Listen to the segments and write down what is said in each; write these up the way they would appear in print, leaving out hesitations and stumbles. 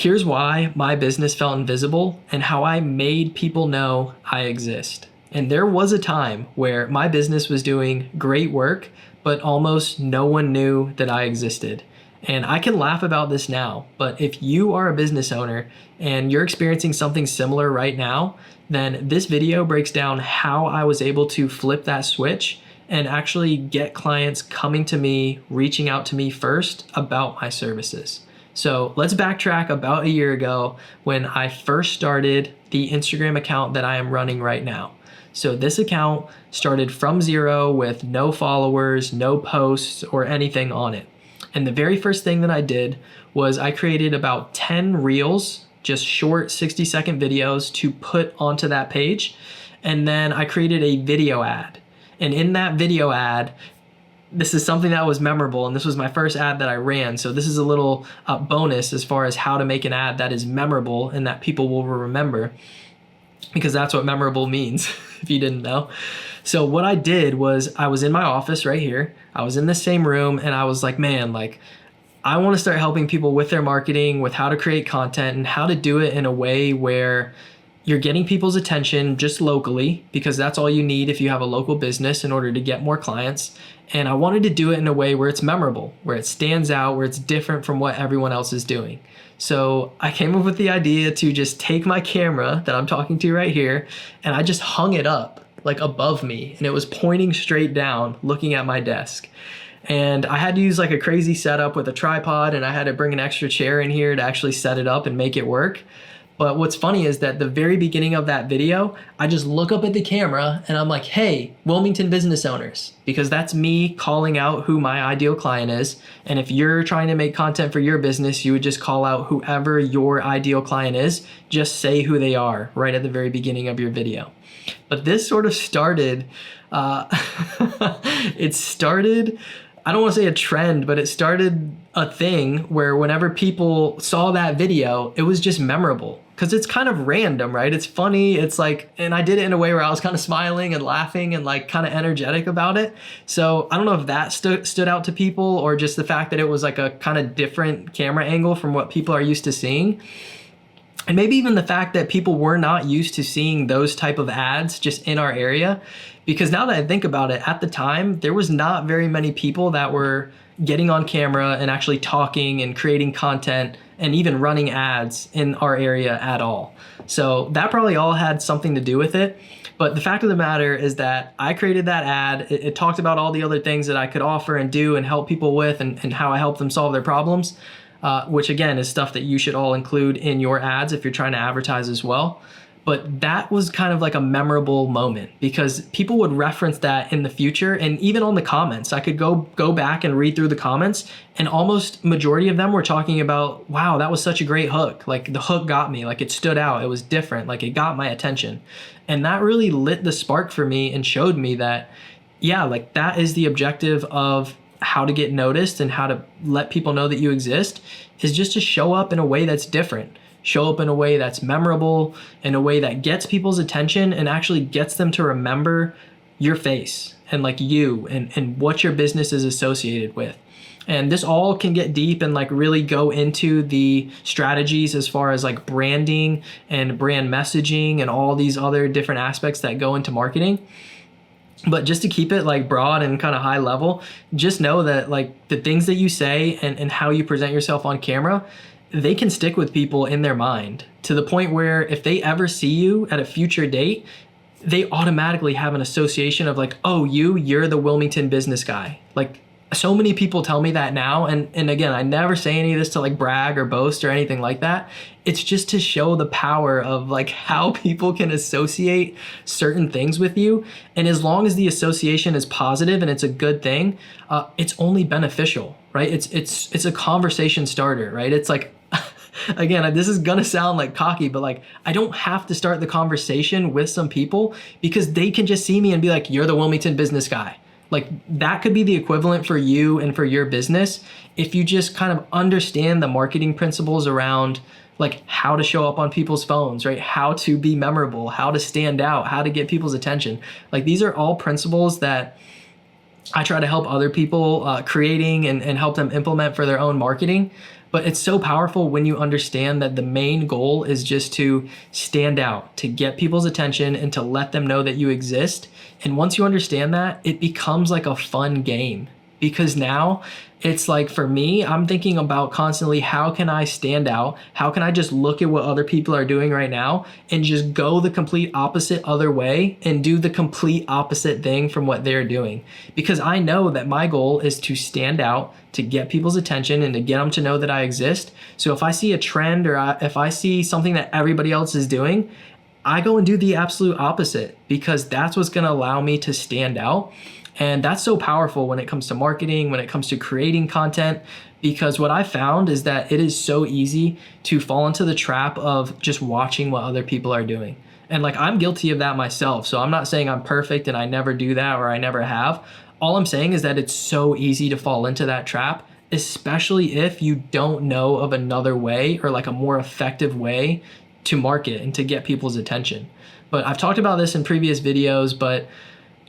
Here's why my business felt invisible and how I made people know I exist. And there was a time where my business was doing great work, but almost no one knew that I existed. And I can laugh about this now, but if you are a business owner and you're experiencing something similar right now, then this video breaks down how I was able to flip that switch and actually get clients coming to me, reaching out to me first about my services. So let's backtrack about a year ago when I first started the Instagram account that I am running right now. So this account started from zero with no followers, no posts, or anything on it. And the very first thing that I did was I created about 10 reels, just short 60-second videos to put onto that page. And then I created a video ad. And in that video ad, this is something that was memorable, and this was my first ad that I ran. So this is a little bonus as far as how to make an ad that is memorable and that people will remember, because that's what memorable means if you didn't know. So what I did was I was in my office right here. I was in the same room and I was like, man, like I want to start helping people with their marketing, with how to create content and how to do it in a way where you're getting people's attention just locally, because that's all you need if you have a local business in order to get more clients. And I wanted to do it in a way where it's memorable, where it stands out, where it's different from what everyone else is doing. So I came up with the idea to just take my camera that I'm talking to right here, and I just hung it up like above me, and it was pointing straight down, looking at my desk. And I had to use like a crazy setup with a tripod, and I had to bring an extra chair in here to actually set it up and make it work. But what's funny is that the very beginning of that video, I just look up at the camera and I'm like, hey, Wilmington business owners, because that's me calling out who my ideal client is. And if you're trying to make content for your business, you would just call out whoever your ideal client is, just say who they are right at the very beginning of your video. But this sort of started, it started, I don't want to say a trend, but it started a thing where whenever people saw that video, it was just memorable because it's kind of random, right? It's funny. It's like, and I did it in a way where I was kind of smiling and laughing and like kind of energetic about it. So I don't know if that stood out to people, or just the fact that it was like a kind of different camera angle from what people are used to seeing. And maybe even the fact that people were not used to seeing those type of ads just in our area. Because now that I think about it, at the time, there was not very many people that were getting on camera and actually talking and creating content and even running ads in our area at all. So that probably all had something to do with it. But the fact of the matter is that I created that ad. It talked about all the other things that I could offer and do and help people with, and how I help them solve their problems. Which again is stuff that you should all include in your ads if you're trying to advertise as well. But that was kind of like a memorable moment because people would reference that in the future, and even on the comments. I could go back and read through the comments, and almost majority of them were talking about, wow, that was such a great hook. Like the hook got me, like it stood out, it was different, like it got my attention. And that really lit the spark for me and showed me that, yeah, like that is the objective of how to get noticed and how to let people know that you exist, is just to show up in a way that's different, show up in a way that's memorable, in a way that gets people's attention and actually gets them to remember your face and like you and what your business is associated with. And this all can get deep and like really go into the strategies as far as like branding and brand messaging and all these other different aspects that go into marketing. But just to keep it like broad and kind of high level, just know that like the things that you say and how you present yourself on camera, they can stick with people in their mind to the point where if they ever see you at a future date, they automatically have an association of like, oh, you're the Wilmington business guy. Like so many people tell me that now. And again, I never say any of this to like brag or boast or anything like that. It's just to show the power of like how people can associate certain things with you. And as long as the association is positive and it's a good thing, it's only beneficial, right? It's a conversation starter, right? It's like, again, this is gonna sound like cocky, but like I don't have to start the conversation with some people because they can just see me and be like, you're the Wilmington business guy. Like that could be the equivalent for you and for your business if you just kind of understand the marketing principles around like how to show up on people's phones, right? How to be memorable, how to stand out, how to get people's attention. Like these are all principles that I try to help other people creating and help them implement for their own marketing. But it's so powerful when you understand that the main goal is just to stand out, to get people's attention and to let them know that you exist. And once you understand that, it becomes like a fun game. Because now it's like, for me, I'm thinking about constantly, how can I stand out? How can I just look at what other people are doing right now and just go the complete opposite other way and do the complete opposite thing from what they're doing? Because I know that my goal is to stand out, to get people's attention and to get them to know that I exist. So if I see a trend or if I see something that everybody else is doing, I go and do the absolute opposite, because that's what's going to allow me to stand out. And that's so powerful when it comes to marketing, when it comes to creating content, because what I found is that it is so easy to fall into the trap of just watching what other people are doing. And like, I'm guilty of that myself. So I'm not saying I'm perfect and I never do that or I never have. All I'm saying is that it's so easy to fall into that trap, especially if you don't know of another way or like a more effective way to market and to get people's attention. But I've talked about this in previous videos, but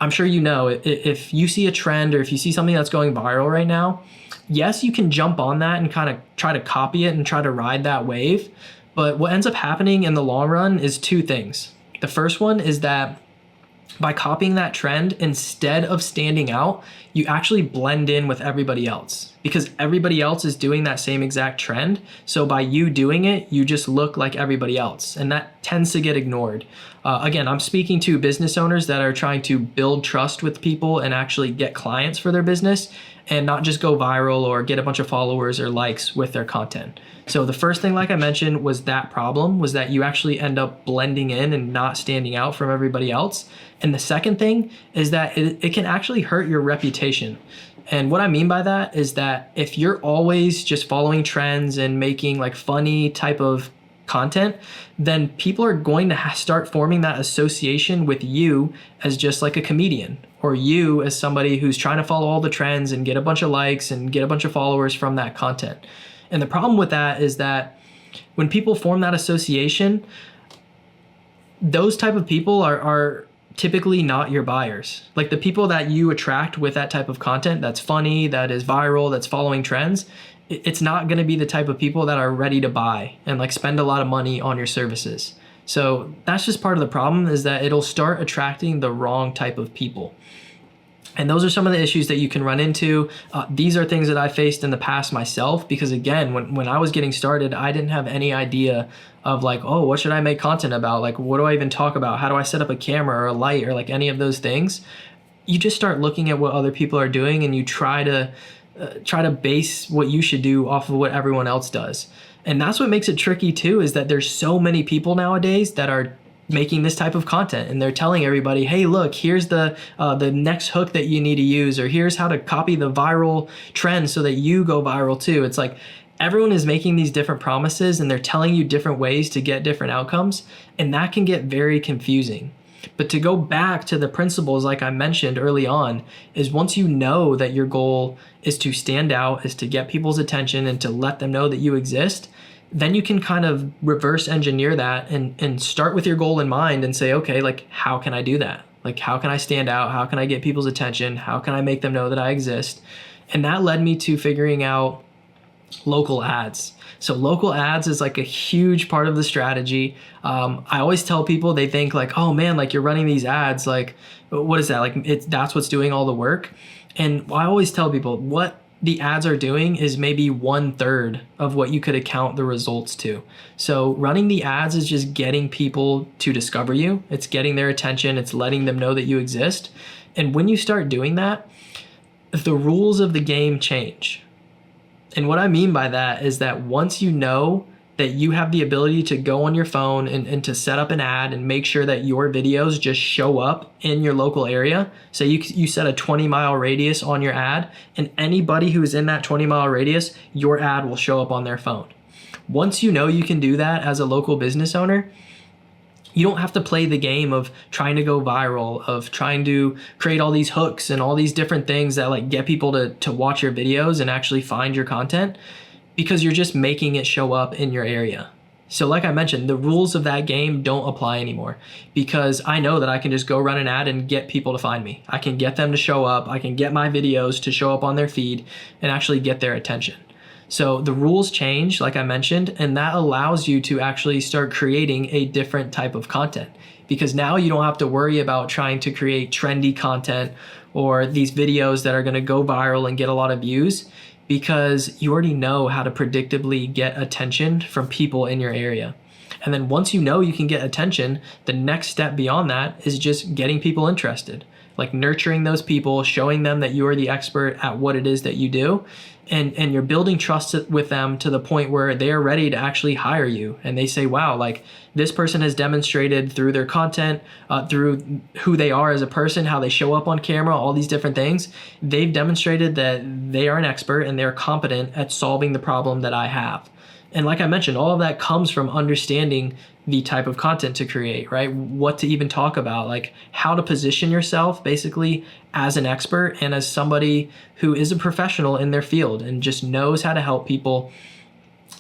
I'm sure you know, if you see a trend or if you see something that's going viral right now, yes, you can jump on that and kind of try to copy it and try to ride that wave. But what ends up happening in the long run is two things. The first one is that by copying that trend, instead of standing out, you actually blend in with everybody else, because everybody else is doing that same exact trend. So by you doing it, you just look like everybody else, and that tends to get ignored. Again, I'm speaking to business owners that are trying to build trust with people and actually get clients for their business and not just go viral or get a bunch of followers or likes with their content. So the first thing, like I mentioned, was that problem, was that you actually end up blending in and not standing out from everybody else. And the second thing is that it can actually hurt your reputation. And what I mean by that is that if you're always just following trends and making like funny type of content, then people are going to start forming that association with you as just like a comedian, or you as somebody who's trying to follow all the trends and get a bunch of likes and get a bunch of followers from that content. And the problem with that is that when people form that association, those type of people are typically not your buyers. Like the people that you attract with that type of content that's funny, that is viral, that's following trends, it's not going to be the type of people that are ready to buy and like spend a lot of money on your services. So that's just part of the problem, is that it'll start attracting the wrong type of people. And those are some of the issues that you can run into. These are things that I faced in the past myself, because again, when I was getting started, I didn't have any idea of like, oh, what should I make content about? Like, what do I even talk about? How do I set up a camera or a light or like any of those things? You just start looking at what other people are doing and you try to base what you should do off of what everyone else does. And that's what makes it tricky too, is that there's so many people nowadays that are making this type of content and they're telling everybody, hey, look, here's the next hook that you need to use, or here's how to copy the viral trend so that you go viral too. It's like everyone is making these different promises and they're telling you different ways to get different outcomes, and that can get very confusing. But to go back to the principles like I mentioned early on, is once you know that your goal is to stand out, is to get people's attention and to let them know that you exist, then you can kind of reverse engineer that and start with your goal in mind and say, okay, like, how can I do that? Like, how can I stand out? How can I get people's attention? How can I make them know that I exist? And that led me to figuring out local ads. So local ads is like a huge part of the strategy. I always tell people, they think like, oh man, like you're running these ads, like what is that? Like that's what's doing all the work. And I always tell people what the ads are doing is maybe 1/3 of what you could account the results to. So running the ads is just getting people to discover you. It's getting their attention. It's letting them know that you exist. And when you start doing that, the rules of the game change. And what I mean by that is that once you know that you have the ability to go on your phone and to set up an ad and make sure that your videos just show up in your local area. So you set a 20-mile radius on your ad, and anybody who's in that 20-mile radius, your ad will show up on their phone. Once you know you can do that as a local business owner, you don't have to play the game of trying to go viral, of trying to create all these hooks and all these different things that like get people to watch your videos and actually find your content, because you're just making it show up in your area. So like I mentioned, the rules of that game don't apply anymore, because I know that I can just go run an ad and get people to find me. I can get them to show up. I can get my videos to show up on their feed and actually get their attention. So the rules change, like I mentioned, and that allows you to actually start creating a different type of content, because now you don't have to worry about trying to create trendy content or these videos that are going to go viral and get a lot of views, because you already know how to predictably get attention from people in your area. And then once you know you can get attention, the next step beyond that is just getting people interested, like nurturing those people, showing them that you are the expert at what it is that you do. And you're building trust with them to the point where they are ready to actually hire you. And they say, wow, like this person has demonstrated through their content, through who they are as a person, how they show up on camera, all these different things. They've demonstrated that they are an expert and they're competent at solving the problem that I have. And like I mentioned, all of that comes from understanding the type of content to create, right? What to even talk about, like how to position yourself basically as an expert and as somebody who is a professional in their field and just knows how to help people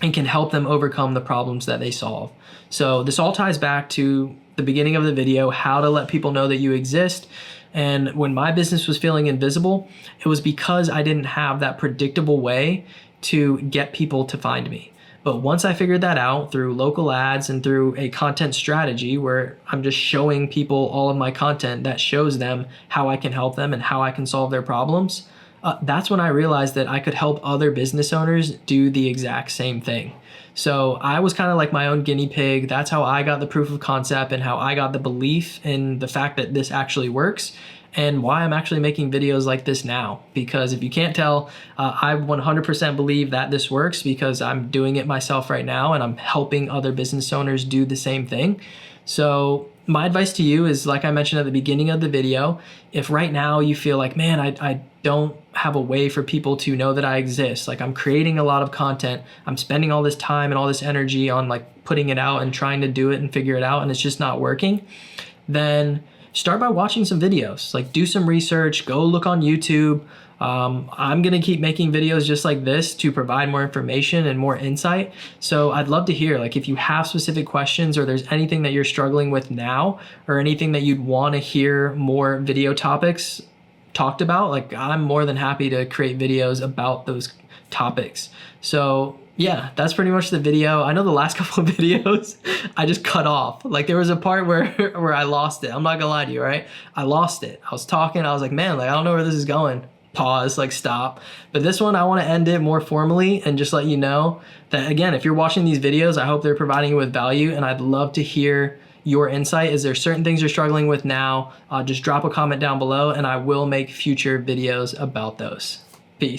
and can help them overcome the problems that they solve. So this all ties back to the beginning of the video, how to let people know that you exist. And when my business was feeling invisible, it was because I didn't have that predictable way to get people to find me. But once I figured that out through local ads and through a content strategy where I'm just showing people all of my content that shows them how I can help them and how I can solve their problems, that's when I realized that I could help other business owners do the exact same thing. So I was kind of like my own guinea pig. That's how I got the proof of concept and how I got the belief in the fact that this actually works, and why I'm actually making videos like this now. Because if you can't tell, I 100% believe that this works because I'm doing it myself right now and I'm helping other business owners do the same thing. So my advice to you is, like I mentioned at the beginning of the video, if right now you feel like, man, I don't have a way for people to know that I exist, like I'm creating a lot of content, I'm spending all this time and all this energy on like putting it out and trying to do it and figure it out and it's just not working, then start by watching some videos, like do some research, go look on YouTube. I'm gonna keep making videos just like this to provide more information and more insight. So I'd love to hear, like if you have specific questions or there's anything that you're struggling with now or anything that you'd wanna hear more video topics talked about, like I'm more than happy to create videos about those topics. So yeah, that's pretty much the video. I know the last couple of videos I just cut off. Like there was a part where I lost it. I'm not gonna lie to you, right? I lost it. I was talking, I was like, man, like I don't know where this is going. Pause, like stop. But this one, I wanna end it more formally and just let you know that, again, if you're watching these videos, I hope they're providing you with value, and I'd love to hear your insight. Is there certain things you're struggling with now? Just drop a comment down below and I will make future videos about those. Peace.